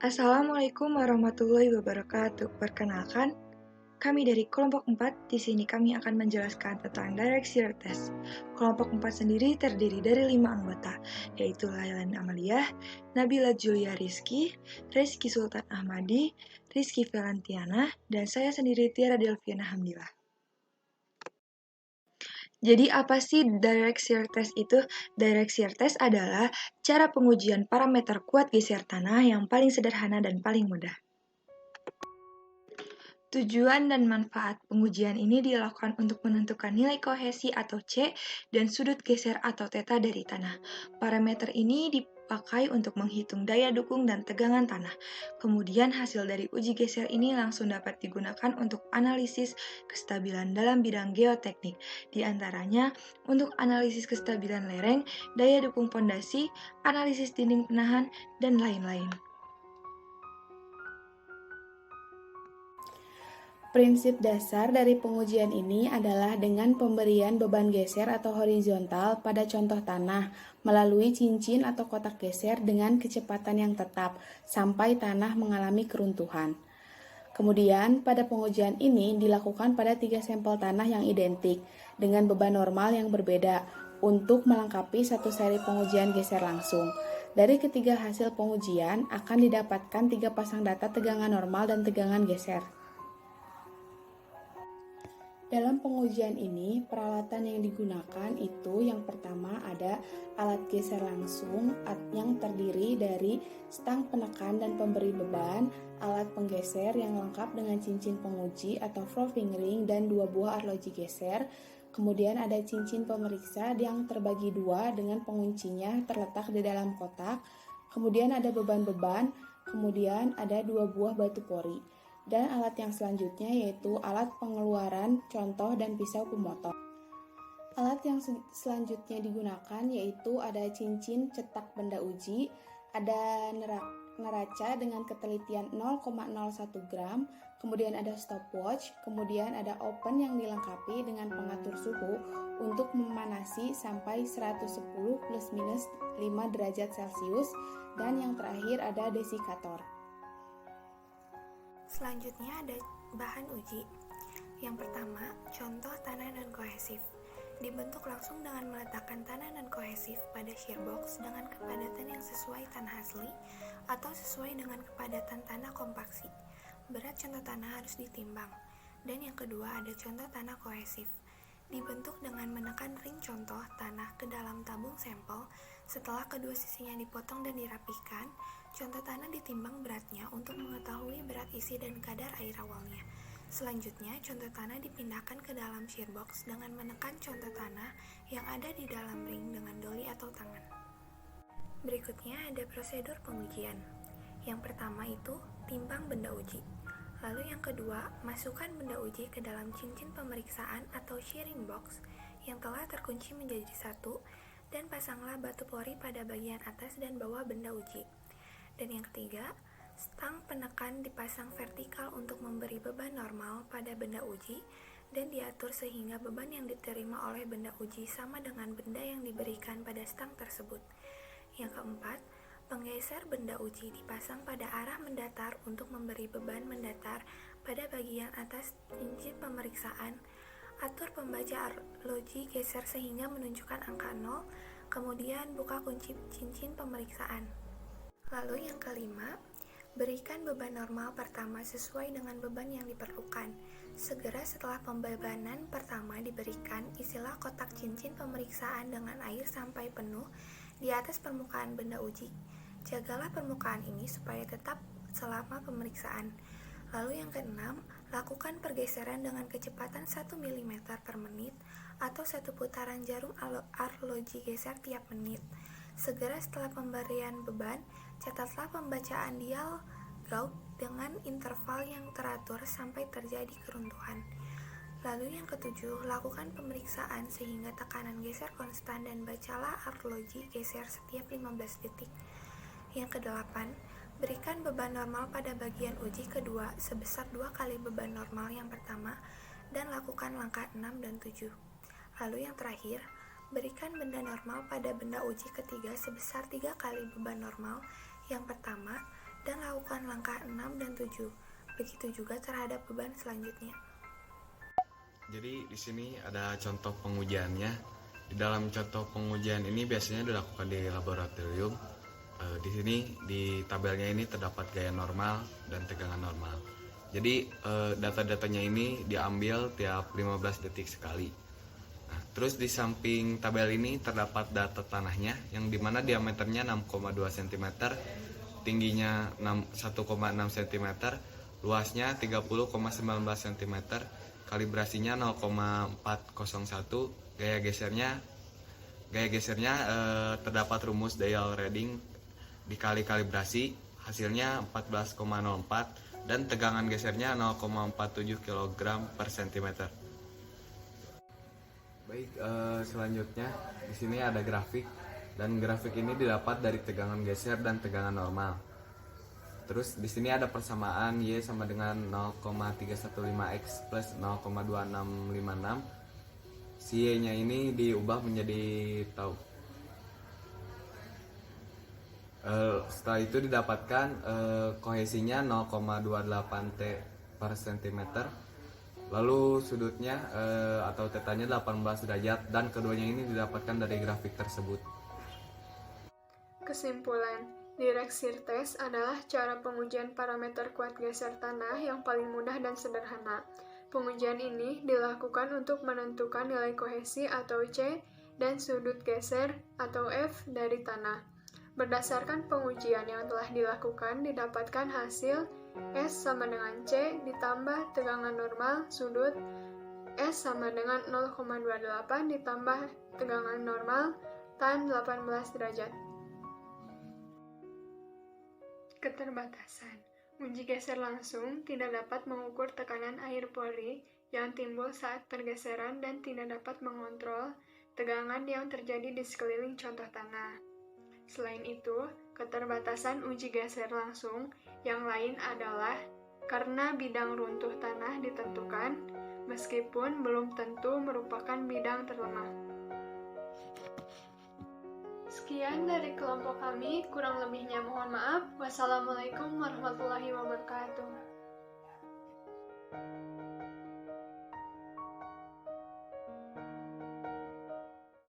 Assalamualaikum warahmatullahi wabarakatuh. Perkenalkan, kami dari kelompok 4. Di sini kami akan menjelaskan tentang direct shear test. Kelompok 4 sendiri terdiri dari 5 anggota, yaitu Lailan Amaliyah, Nabila Julia Rizky Sultan Ahmadi, Rizky Valantiana, dan saya sendiri Tiara Delviana Hamdilah. Jadi apa sih direct shear test itu? Direct shear test adalah cara pengujian parameter kuat geser tanah yang paling sederhana dan paling mudah. Tujuan dan manfaat pengujian ini dilakukan untuk menentukan nilai kohesi atau C dan sudut geser atau θ dari tanah. Parameter ini dipakai untuk menghitung daya dukung dan tegangan tanah. Kemudian hasil dari uji geser ini langsung dapat digunakan untuk analisis kestabilan dalam bidang geoteknik. Di antaranya untuk analisis kestabilan lereng, daya dukung pondasi, analisis dinding penahan, dan lain-lain. Prinsip dasar dari pengujian ini adalah dengan pemberian beban geser atau horizontal pada contoh tanah melalui cincin atau kotak geser dengan kecepatan yang tetap sampai tanah mengalami keruntuhan. Kemudian, pada pengujian ini dilakukan pada 3 sampel tanah yang identik dengan beban normal yang berbeda untuk melengkapi satu seri pengujian geser langsung. Dari ketiga hasil pengujian akan didapatkan 3 pasang data tegangan normal dan tegangan geser. Dalam pengujian ini, peralatan yang digunakan itu yang pertama ada alat geser langsung yang terdiri dari stang penekan dan pemberi beban, alat penggeser yang lengkap dengan cincin penguji atau proving ring dan 2 buah arloji geser. Kemudian ada cincin pemeriksa yang terbagi 2 dengan penguncinya terletak di dalam kotak. Kemudian ada beban-beban, kemudian ada 2 buah batu pori. Dan alat yang selanjutnya yaitu alat pengeluaran contoh dan pisau pemotong. Alat yang selanjutnya digunakan yaitu ada cincin cetak benda uji, ada neraca dengan ketelitian 0,01 gram, kemudian ada stopwatch, kemudian ada oven yang dilengkapi dengan pengatur suhu untuk memanasi sampai 110 plus minus 5 derajat Celcius, dan yang terakhir ada desikator. Selanjutnya ada bahan uji. Yang pertama, contoh tanah non-kohesif. Dibentuk langsung dengan meletakkan tanah non-kohesif pada shear box dengan kepadatan yang sesuai tanah asli atau sesuai dengan kepadatan tanah kompaksi. Berat contoh tanah harus ditimbang. Dan yang kedua ada contoh tanah kohesif. Dibentuk dengan menekan ring contoh tanah ke dalam tabung sampel. Setelah kedua sisinya dipotong dan dirapihkan, contoh tanah ditimbang beratnya untuk mengetahui berat isi dan kadar air awalnya. Selanjutnya, contoh tanah dipindahkan ke dalam shear box dengan menekan contoh tanah yang ada di dalam ring dengan doli atau tangan. Berikutnya ada prosedur pengujian. Yang pertama itu timbang benda uji. Lalu yang kedua, masukkan benda uji ke dalam cincin pemeriksaan atau shearing box yang telah terkunci menjadi satu, dan pasanglah batu pori pada bagian atas dan bawah benda uji. Dan yang ketiga, stang penekan dipasang vertikal untuk memberi beban normal pada benda uji dan diatur sehingga beban yang diterima oleh benda uji sama dengan benda yang diberikan pada stang tersebut. Yang keempat, penggeser benda uji dipasang pada arah mendatar untuk memberi beban mendatar pada bagian atas cincin pemeriksaan. Atur pembaca arloji geser sehingga menunjukkan angka 0, kemudian buka kunci cincin pemeriksaan. Lalu yang kelima, berikan beban normal pertama sesuai dengan beban yang diperlukan. Segera setelah pembebanan pertama diberikan, isilah kotak cincin pemeriksaan dengan air sampai penuh di atas permukaan benda uji. Jagalah permukaan ini supaya tetap selama pemeriksaan. Lalu yang keenam, lakukan pergeseran dengan kecepatan 1 mm per menit atau 1 putaran jarum arloji geser tiap menit. Segera setelah pemberian beban, catatlah pembacaan dial Gauss dengan interval yang teratur sampai terjadi keruntuhan. Lalu yang ketujuh, lakukan pemeriksaan sehingga tekanan geser konstan dan bacalah arloji geser setiap 15 detik. Yang kedelapan, berikan beban normal pada bagian uji kedua sebesar 2 kali beban normal yang pertama dan lakukan langkah 6 dan 7. Lalu yang terakhir, berikan benda normal pada benda uji ketiga sebesar 3 kali beban normal yang pertama dan lakukan langkah 6 dan 7. Begitu juga terhadap beban selanjutnya. Jadi di sini ada contoh pengujiannya. Di dalam contoh pengujian ini biasanya dilakukan di laboratorium. Di sini di tabelnya ini terdapat gaya normal dan tegangan normal. Jadi data-datanya ini diambil tiap 15 detik sekali. Nah, terus di samping tabel ini terdapat data tanahnya yang dimana diameternya 6,2 cm, tingginya 1,6 cm, luasnya 30,19 cm, kalibrasinya 0,401, gaya gesernya terdapat rumus dial reading dikali kalibrasi, hasilnya 14,04 dan tegangan gesernya 0,47 kg per cm. Baik, selanjutnya di sini ada grafik, dan grafik ini didapat dari tegangan geser dan tegangan normal. Terus di sini ada persamaan Y sama dengan 0,315X plus 0,2656. Si Y-nya ini diubah menjadi tau. Setelah itu didapatkan kohesinya 0,28 T per cm. Lalu sudutnya atau tetanya 18 derajat, dan keduanya ini didapatkan dari grafik tersebut. Kesimpulan, direct shear test adalah cara pengujian parameter kuat geser tanah yang paling mudah dan sederhana. Pengujian ini dilakukan untuk menentukan nilai kohesi atau C dan sudut geser atau F dari tanah. Berdasarkan pengujian yang telah dilakukan, didapatkan hasil S sama dengan C ditambah tegangan normal sudut S sama dengan 0,28 ditambah tegangan normal tan 18 derajat. Keterbatasan. Uji geser langsung tidak dapat mengukur tekanan air pori yang timbul saat pergeseran dan tidak dapat mengontrol tegangan yang terjadi di sekeliling contoh tanah. Selain itu, keterbatasan uji geser langsung yang lain adalah karena bidang runtuh tanah ditentukan, meskipun belum tentu merupakan bidang terlemah. Sekian dari kelompok kami, kurang lebihnya mohon maaf. Wassalamualaikum warahmatullahi wabarakatuh.